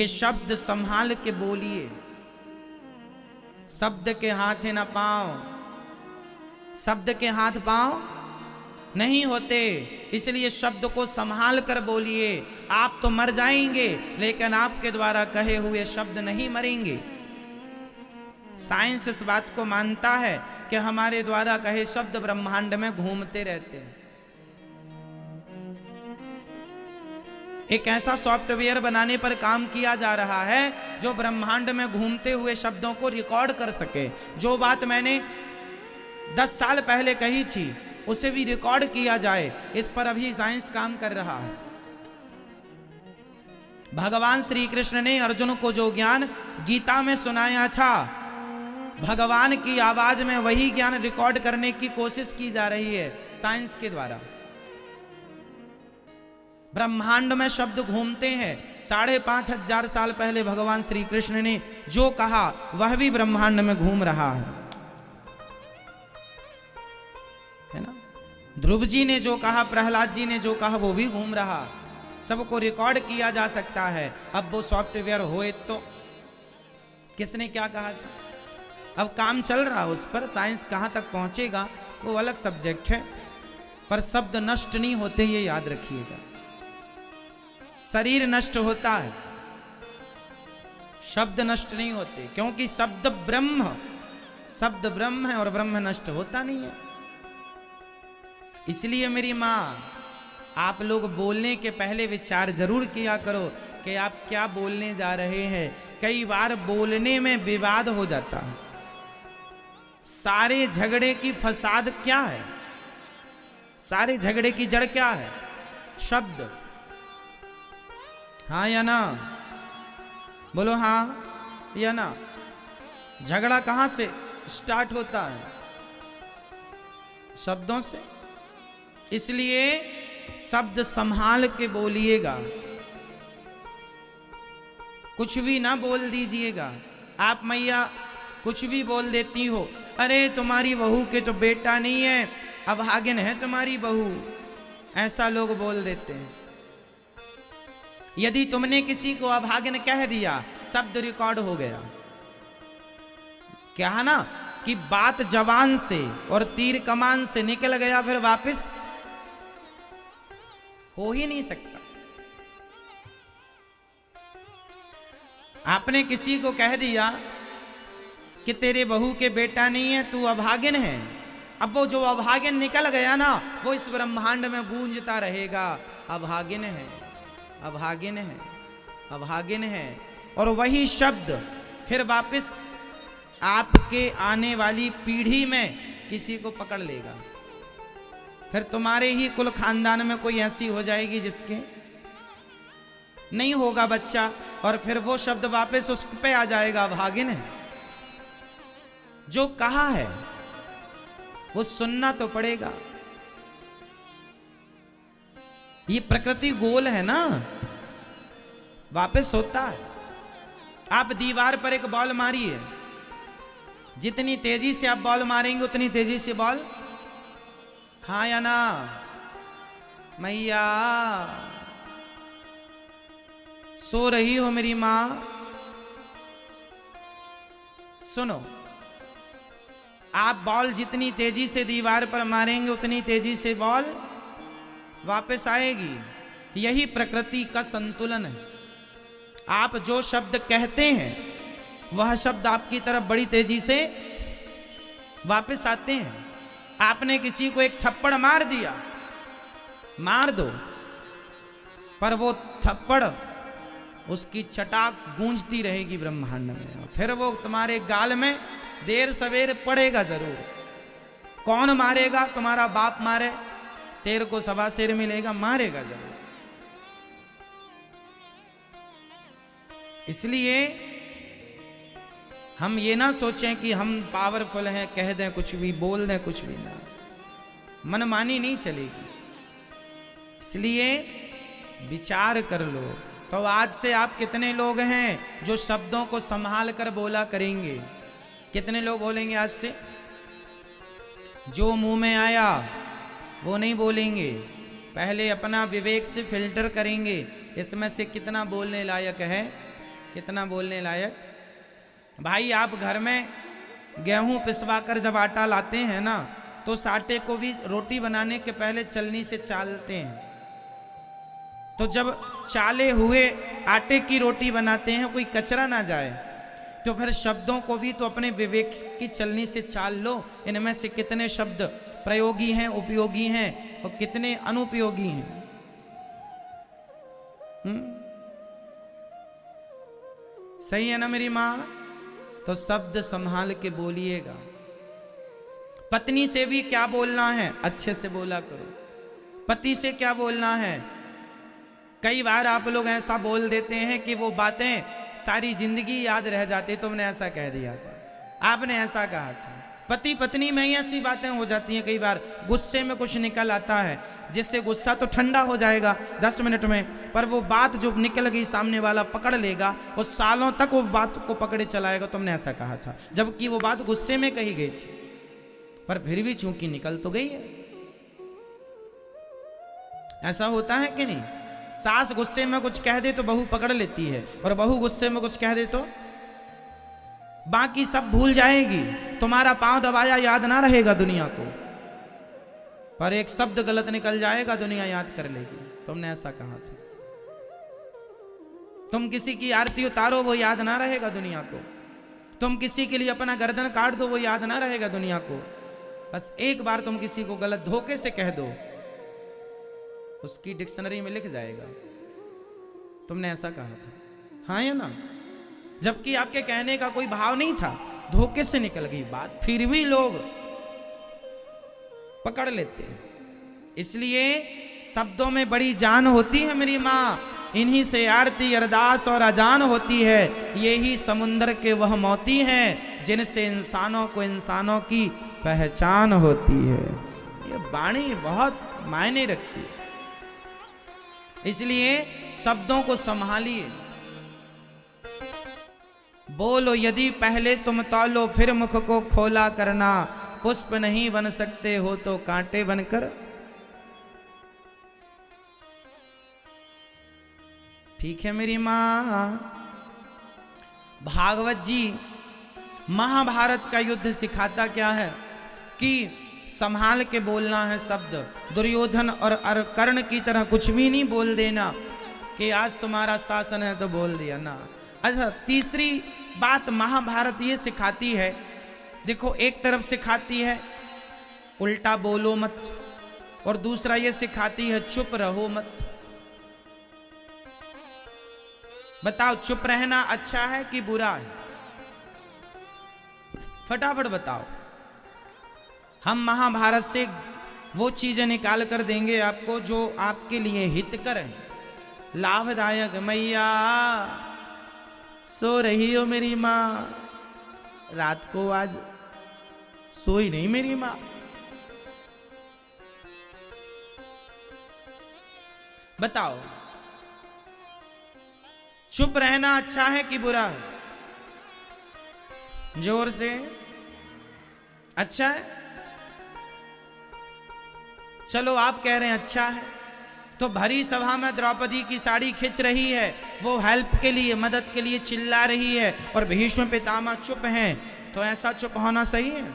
कि शब्द संभाल के बोलिए। शब्द के हाथ न पांव, शब्द के हाथ पांव नहीं होते, इसलिए शब्द को संभाल कर बोलिए। आप तो मर जाएंगे लेकिन आपके द्वारा कहे हुए शब्द नहीं मरेंगे। साइंस इस बात को मानता है कि हमारे द्वारा कहे शब्द ब्रह्मांड में घूमते रहते हैं। एक ऐसा सॉफ्टवेयर बनाने पर काम किया जा रहा है जो ब्रह्मांड में घूमते हुए शब्दों को रिकॉर्ड कर सके। जो बात मैंने 10 साल पहले कही थी उसे भी रिकॉर्ड किया जाए, इस पर अभी साइंस काम कर रहा है। भगवान श्री कृष्ण ने अर्जुन को जो ज्ञान गीता में सुनाया था, भगवान की आवाज में वही ज्ञान रिकॉर्ड करने की कोशिश की जा रही है साइंस के द्वारा। ब्रह्मांड में शब्द घूमते हैं। 5,500 साल पहले भगवान श्री कृष्ण ने जो कहा वह भी ब्रह्मांड में घूम रहा है ना। ध्रुव जी ने जो कहा, प्रहलाद जी ने जो कहा वो भी घूम रहा। सबको रिकॉर्ड किया जा सकता है। अब वो सॉफ्टवेयर होए तो किसने क्या कहा था, अब काम चल रहा उस पर। साइंस कहां तक पहुंचेगा वो अलग सब्जेक्ट है, पर शब्द नष्ट नहीं होते ये याद रखिएगा। शरीर नष्ट होता है, शब्द नष्ट नहीं होते, क्योंकि शब्द ब्रह्म है और ब्रह्म नष्ट होता नहीं है। इसलिए मेरी माँ, आप लोग बोलने के पहले विचार जरूर किया करो कि आप क्या बोलने जा रहे हैं। कई बार बोलने में विवाद हो जाता है। सारे झगड़े की फसाद क्या है, सारे झगड़े की जड़ क्या है? शब्द। हाँ या ना? बोलो हाँ या ना। झगड़ा कहां से स्टार्ट होता है? शब्दों से। इसलिए शब्द संभाल के बोलिएगा, कुछ भी ना बोल दीजिएगा। आप मैया कुछ भी बोल देती हो, अरे तुम्हारी बहू के तो बेटा नहीं है, अभागिन है तुम्हारी बहू, ऐसा लोग बोल देते हैं। यदि तुमने किसी को अभागिन कह दिया, शब्द रिकॉर्ड हो गया। क्या है ना कि बात जवान से और तीर कमान से निकल गया, फिर वापस हो ही नहीं सकता। आपने किसी को कह दिया कि तेरे बहू के बेटा नहीं है, तू अभागिन है, अब वो जो अभागिन निकल गया ना, वो इस ब्रह्मांड में गूंजता रहेगा, अभागिन है, अभागिन है, अभागिन है। और वही शब्द फिर वापस आपके आने वाली पीढ़ी में किसी को पकड़ लेगा। फिर तुम्हारे ही कुल खानदान में कोई ऐसी हो जाएगी जिसके नहीं होगा बच्चा, और फिर वो शब्द वापस उस पे आ जाएगा, अभागिन है। जो कहा है वो सुनना तो पड़ेगा। ये प्रकृति गोल है ना, वापस होता है। आप दीवार पर एक बॉल मारिए, जितनी तेजी से आप बॉल मारेंगे उतनी तेजी से बॉल, हाँ या ना मैया? सो रही हो मेरी मां? सुनो, आप बॉल जितनी तेजी से दीवार पर मारेंगे उतनी तेजी से बॉल वापस आएगी। यही प्रकृति का संतुलन है। आप जो शब्द कहते हैं वह शब्द आपकी तरफ बड़ी तेजी से वापस आते हैं। आपने किसी को एक थप्पड़ मार दिया, मार दो, पर वो थप्पड़ उसकी चटाक गूंजती रहेगी ब्रह्मांड में, फिर वो तुम्हारे गाल में देर सवेर पड़ेगा जरूर। कौन मारेगा? तुम्हारा बाप मारे, शेर को सवा शेर मिलेगा, मारेगा जरूर। इसलिए हम ये ना सोचें कि हम पावरफुल हैं, कह दें कुछ भी, बोल दें कुछ भी, ना, मनमानी नहीं चलेगी। इसलिए विचार कर लो। तो आज से आप कितने लोग हैं जो शब्दों को संभाल कर बोला करेंगे? कितने लोग बोलेंगे आज से? जो मुंह में आया वो नहीं बोलेंगे, पहले अपना विवेक से फिल्टर करेंगे, इसमें से कितना बोलने लायक है कितना बोलने लायक। भाई आप घर में गेहूं पिसवा कर जब आटा लाते हैं ना, तो उस आटे को भी रोटी बनाने के पहले चलनी से चालते हैं। तो जब चाले हुए आटे की रोटी बनाते हैं, कोई कचरा ना जाए, तो फिर शब्दों को भी तो अपने विवेक की चलनी से चाल लो। इनमें से कितने शब्द प्रयोगी हैं, उपयोगी हैं, और कितने अनुपयोगी हैं। सही है ना मेरी माँ? तो शब्द संभाल के बोलिएगा। पत्नी से भी क्या बोलना है, अच्छे से बोला करो। पति से क्या बोलना है, कई बार आप लोग ऐसा बोल देते हैं कि वो बातें सारी जिंदगी याद रह जाती। तुमने ऐसा कह दिया था, आपने ऐसा कहा था। पति पत्नी में ही ऐसी बातें हो जाती हैं। कई बार गुस्से में कुछ निकल आता है, जिससे गुस्सा तो ठंडा हो जाएगा 10 मिनट में, पर वो बात जो निकल गई सामने वाला पकड़ लेगा, वो सालों तक वो बात को पकड़े चलाएगा। तुमने ऐसा कहा था, जबकि वो बात गुस्से में कही गई थी, पर फिर भी चूंकि निकल तो गई है। ऐसा होता है कि नहीं? सास गुस्से में कुछ कह दे तो बहू पकड़ लेती है, और बहू गुस्से में कुछ कह दे तो बाकी सब भूल जाएगी। तुम्हारा पांव दबाया याद ना रहेगा दुनिया को, पर एक शब्द गलत निकल जाएगा, दुनिया याद कर लेगी। तुमने ऐसा कहा था। तुम किसी की आरती उतारो, वो याद ना रहेगा दुनिया को। तुम किसी के लिए अपना गर्दन काट दो, वो याद ना रहेगा दुनिया को। बस एक बार तुम किसी को गलत धोखे से कह दो, उसकी डिक्शनरी में लिख जाएगा तुमने ऐसा कहा था। हाँ या ना? जबकि आपके कहने का कोई भाव नहीं था, धोखे से निकल गई बात, फिर भी लोग पकड़ लेते हैं। इसलिए शब्दों में बड़ी जान होती है मेरी माँ। इन्हीं से आरती अरदास और अजान होती है। यही समुंदर के वह मोती हैं, जिनसे इंसानों को इंसानों की पहचान होती है। ये वाणी बहुत मायने रखती है। इसलिए शब्दों को संभालिए। बोलो यदि पहले तुम तौलो, फिर मुख को खोला करना। पुष्प नहीं बन सकते हो तो कांटे बनकर। ठीक है मेरी मां। भागवत जी महाभारत का युद्ध सिखाता क्या है कि संभाल के बोलना है शब्द। दुर्योधन और कर्ण की तरह कुछ भी नहीं बोल देना कि आज तुम्हारा शासन है तो बोल दिया ना। अच्छा, तीसरी बात महाभारत ये सिखाती है, देखो एक तरफ सिखाती है उल्टा बोलो मत, और दूसरा ये सिखाती है चुप रहो मत। बताओ चुप रहना अच्छा है कि बुरा है? फटाफट बताओ। हम महाभारत से वो चीजें निकाल कर देंगे आपको जो आपके लिए हितकर है, लाभदायक। मैया सो रही हो मेरी माँ? रात को आज सोई नहीं मेरी माँ? बताओ चुप रहना अच्छा है कि बुरा है? जोर से। अच्छा है? चलो आप कह रहे हैं अच्छा है, तो भरी सभा में द्रौपदी की साड़ी खिंच रही है, वो हेल्प के लिए, मदद के लिए चिल्ला रही है, और भीष्म पितामह चुप हैं, तो ऐसा चुप होना सही है?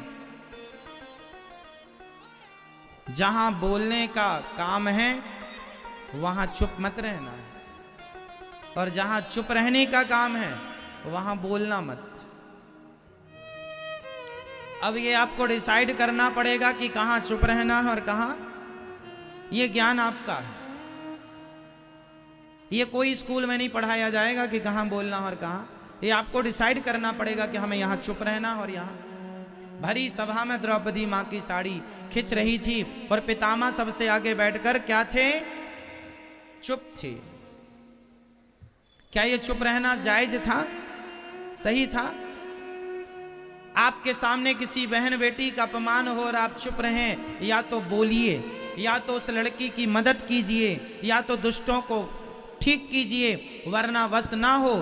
जहां बोलने का काम है वहां चुप मत रहना है, और जहां चुप रहने का काम है वहां बोलना मत। अब ये आपको डिसाइड करना पड़ेगा कि कहां चुप रहना है और कहां। ये ज्ञान आपका है, ये कोई स्कूल में नहीं पढ़ाया जाएगा कि कहां बोलना और कहां। ये आपको डिसाइड करना पड़ेगा कि हमें यहां चुप रहना और यहां। भरी सभा में द्रौपदी मां की साड़ी खिंच रही थी, और पितामह सबसे आगे बैठकर क्या थे? चुप थे। क्या ये चुप रहना जायज था? सही था? आपके सामने किसी बहन बेटी का अपमान हो और आप चुप रहें, या तो बोलिए, या तो उस लड़की की मदद कीजिए, या तो दुष्टों को ठीक कीजिए, वरना वश ना हो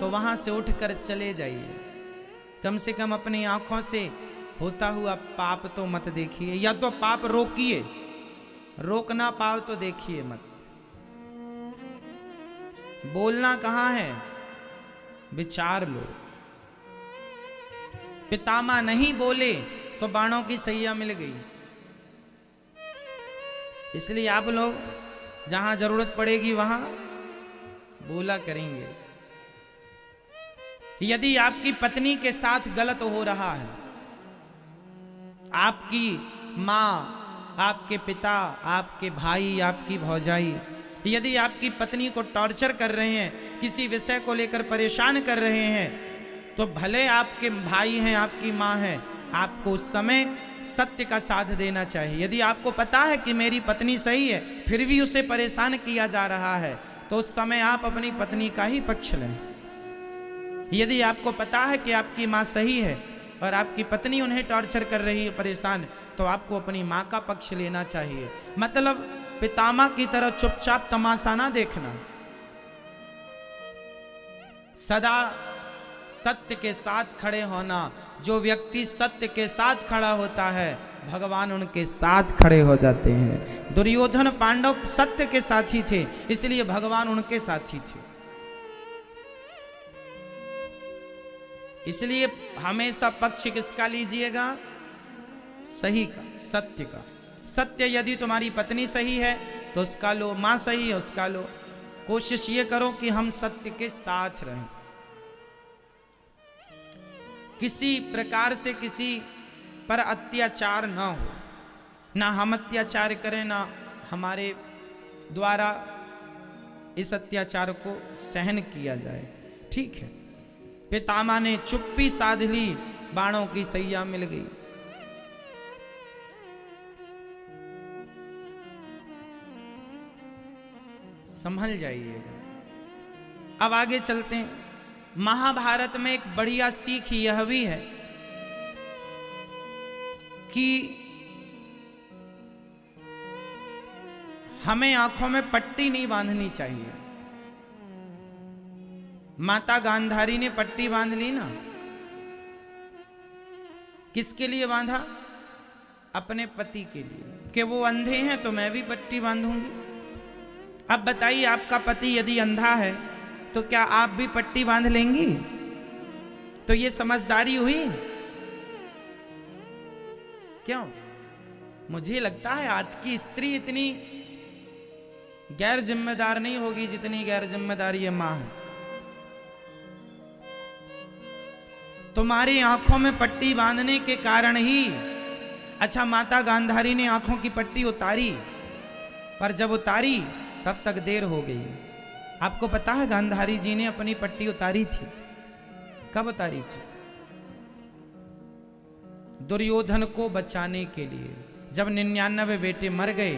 तो वहां से उठकर चले जाइए। कम से कम अपनी आंखों से होता हुआ पाप तो मत देखिए, या तो पाप रोकिए, रोक ना पाओ तो देखिए मत। बोलना कहाँ है? विचार लो। पितामह नहीं बोले तो बाणों की सैया मिल गई। इसलिए आप लोग जहां जरूरत पड़ेगी वहां बोला करेंगे। यदि आपकी पत्नी के साथ गलत हो रहा है, आपकी मां, आपके पिता, आपके भाई, आपकी भौजाई यदि आपकी पत्नी को टॉर्चर कर रहे हैं, किसी विषय को लेकर परेशान कर रहे हैं, तो भले आपके भाई हैं, आपकी मां है, आपको उस समय सत्य का साथ देना चाहिए। यदि आपको पता है कि मेरी पत्नी सही है फिर भी उसे परेशान किया जा रहा है, तो उस समय आप अपनी पत्नी का ही पक्ष लें। यदि आपको पता है कि आपकी मां सही है और आपकी पत्नी उन्हें टॉर्चर कर रही है, परेशान, तो आपको अपनी मां का पक्ष लेना चाहिए। मतलब पितामह की तरह चुपचाप तमाशा ना देखना, सदा सत्य के साथ खड़े होना। जो व्यक्ति सत्य के साथ खड़ा होता है भगवान उनके साथ खड़े हो जाते हैं। दुर्योधन पांडव सत्य के साथी थे, इसलिए भगवान उनके साथी थे। इसलिए हमेशा पक्ष किसका लीजिएगा? सही का, सत्य का। सत्य यदि तुम्हारी पत्नी सही है तो उसका लो, मां सही है उसका लो। कोशिश ये करो कि हम सत्य के साथ रहें, किसी प्रकार से किसी पर अत्याचार ना हो, ना हम अत्याचार करें ना हमारे द्वारा इस अत्याचार को सहन किया जाए। ठीक है, पितामह ने चुप्पी साध ली, बाणों की सैया मिल गई। संभल जाइएगा। अब आगे चलते हैं। महाभारत में एक बढ़िया सीख यह भी है कि हमें आंखों में पट्टी नहीं बांधनी चाहिए। माता गांधारी ने पट्टी बांध ली ना, किसके लिए बांधा? अपने पति के लिए, कि वो अंधे हैं तो मैं भी पट्टी बांधूंगी। अब बताइए, आपका पति यदि अंधा है तो क्या आप भी पट्टी बांध लेंगी? तो ये समझदारी हुई? क्यों? मुझे लगता है आज की स्त्री इतनी गैर जिम्मेदार नहीं होगी जितनी गैर जिम्मेदार ये मां है। तुम्हारी आंखों में पट्टी बांधने के कारण ही, अच्छा माता गांधारी ने आंखों की पट्टी उतारी, पर जब उतारी तब तक देर हो गई। आपको पता है गांधारी जी ने अपनी पट्टी उतारी थी, कब उतारी थी? दुर्योधन को बचाने के लिए। जब 99 बेटे मर गए,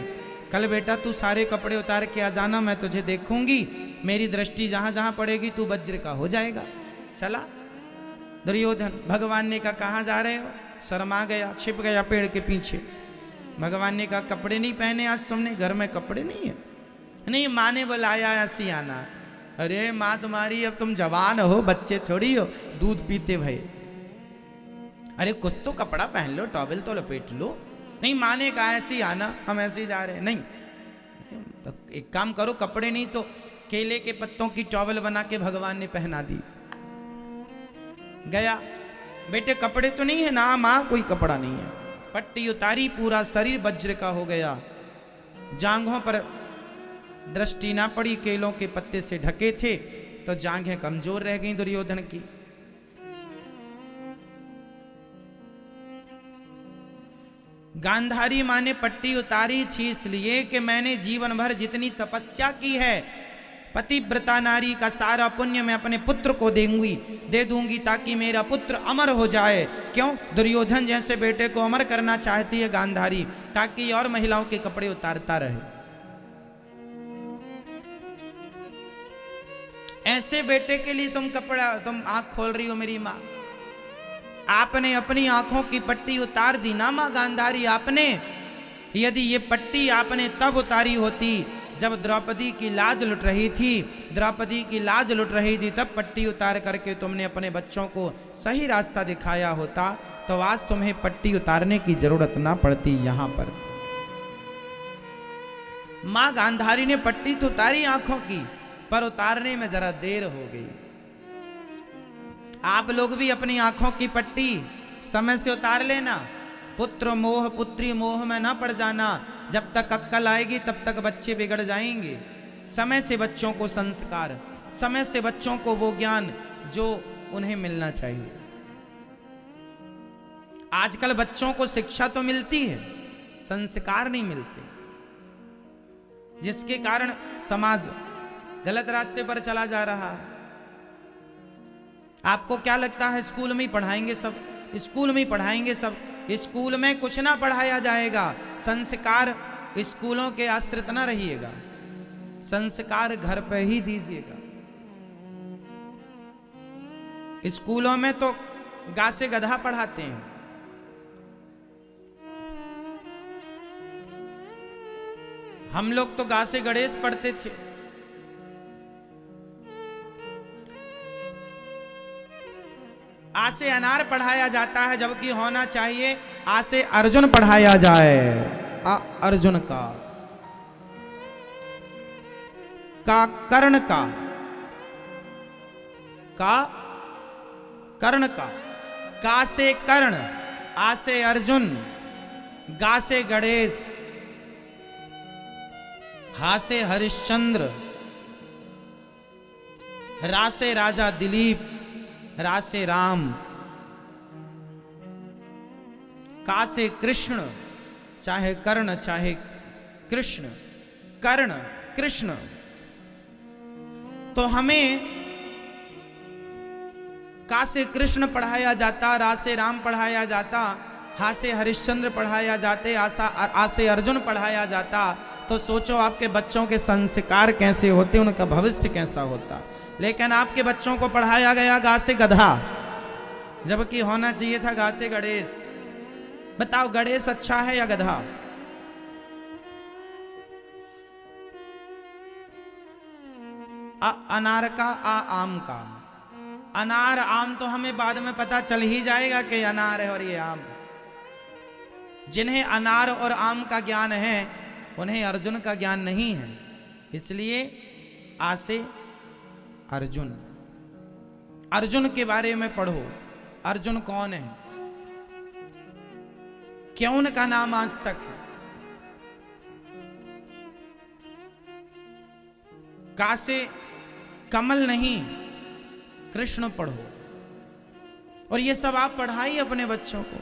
कल बेटा तू सारे कपड़े उतार के आ जाना, मैं तुझे देखूंगी, मेरी दृष्टि जहां जहां पड़ेगी तू वज्र का हो जाएगा। चला दुर्योधन। भगवान ने कहा कहां जा रहे हो? शर्मा गया, छिप गया पेड़ के पीछे। भगवान ने कहा कपड़े नहीं पहने आज तुमने? घर में कपड़े नहीं है? नहीं, माँ ने बुलाया ऐसी आना। अरे माँ तुम्हारी, अब तुम जवान हो, बच्चे थोड़ी हो, दूध पीते भई। अरे कुछ तो कपड़ा पहन लो, टॉवेल तो लपेट लो। नहीं, माँ ने कहा ऐसी आना, हम ऐसे ही जा रहे हैं। नहीं तो एक काम करो, कपड़े नहीं तो केले के पत्तों की टॉवेल बना के भगवान ने पहना दी। गया, बेटे कपड़े तो नहीं है ना? माँ कोई कपड़ा नहीं है। पट्टी उतारी, पूरा शरीर वज्र का हो गया, जांघों पर दृष्टि ना पड़ी, केलों के पत्ते से ढके थे तो जांघें कमजोर रह गईं दुर्योधन की। गांधारी मां ने पट्टी उतारी थी इसलिए कि मैंने जीवन भर जितनी तपस्या की है, पतिव्रता नारी का सारा पुण्य मैं अपने पुत्र को दे दूंगी ताकि मेरा पुत्र अमर हो जाए। क्यों? दुर्योधन जैसे बेटे को अमर करना चाहती है गांधारी, ताकि और महिलाओं के कपड़े उतारता रहे। ऐसे बेटे के लिए तुम आंख खोल रही हो मेरी मां। आपने अपनी आंखों की पट्टी उतार दी ना मां गांधारी आपने। यदि ये पट्टी आपने तब उतारी होती जब द्रौपदी की लाज लुट रही थी, द्रौपदी की लाज लुट रही थी, तब पट्टी उतार करके तुमने अपने बच्चों को सही रास्ता दिखाया होता, तो आज तुम्हें पट्टी उतारने की जरूरत ना पड़ती। यहां पर मां गांधारी ने पट्टी तो उतारी आंखों की, पर उतारने में जरा देर हो गई। आप लोग भी अपनी आंखों की पट्टी समय से उतार लेना। पुत्र मोह पुत्री मोह में ना पड़ जाना। जब तक अक्कल आएगी तब तक बच्चे बिगड़ जाएंगे। समय से बच्चों को संस्कार, समय से बच्चों को वो ज्ञान जो उन्हें मिलना चाहिए। आजकल बच्चों को शिक्षा तो मिलती है, संस्कार नहीं मिलते, जिसके कारण समाज गलत रास्ते पर चला जा रहा है। आपको क्या लगता है स्कूल में ही पढ़ाएंगे सब? स्कूल में ही पढ़ाएंगे सब? स्कूल में कुछ ना पढ़ाया जाएगा। संस्कार स्कूलों के आश्रित ना रहिएगा, संस्कार घर पे ही दीजिएगा। स्कूलों में तो गा से गधा पढ़ाते हैं। हम लोग तो गा से गणेश पढ़ते थे। आ से अनार पढ़ाया जाता है, जबकि होना चाहिए आ से अर्जुन पढ़ाया जाए। अर्जुन का कर्ण का से कर्ण, आ से अर्जुन, गा से गणेश, हा से हरिश्चंद्र, रा से राजा दिलीप, रा से राम, का से कृष्ण, चाहे कर्ण चाहे कृष्ण, कर्ण कृष्ण। तो हमें का से कृष्ण पढ़ाया जाता, रा से राम पढ़ाया जाता, हा से हरिश्चंद्र पढ़ाया जाते, आ से अर्जुन पढ़ाया जाता, तो सोचो आपके बच्चों के संस्कार कैसे होते, उनका भविष्य कैसा होता। लेकिन आपके बच्चों को पढ़ाया गया गा से गधा, जबकि होना चाहिए था गा से गणेश। बताओ गणेश अच्छा है या गधा? अनार का आम का। अनार आम तो हमें बाद में पता चल ही जाएगा कि अनार है और ये आम। जिन्हें अनार और आम का ज्ञान है उन्हें अर्जुन का ज्ञान नहीं है। इसलिए आ से अर्जुन, अर्जुन के बारे में पढ़ो। अर्जुन कौन है, क्यों उनका नाम आज तक है? का से कमल नहीं, कृष्ण पढ़ो। और ये सब आप पढ़ाइए अपने बच्चों को।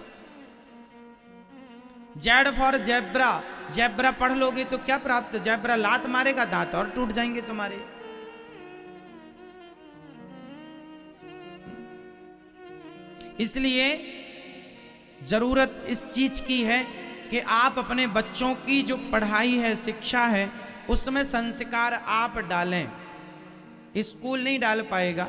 जेड फॉर जेब्रा, जेब्रा पढ़ लोगे तो क्या प्राप्त? जेब्रा लात मारेगा, दांत और टूट जाएंगे तुम्हारे। इसलिए जरूरत इस चीज की है कि आप अपने बच्चों की जो पढ़ाई है, शिक्षा है, उसमें संस्कार आप डालें। स्कूल नहीं डाल पाएगा,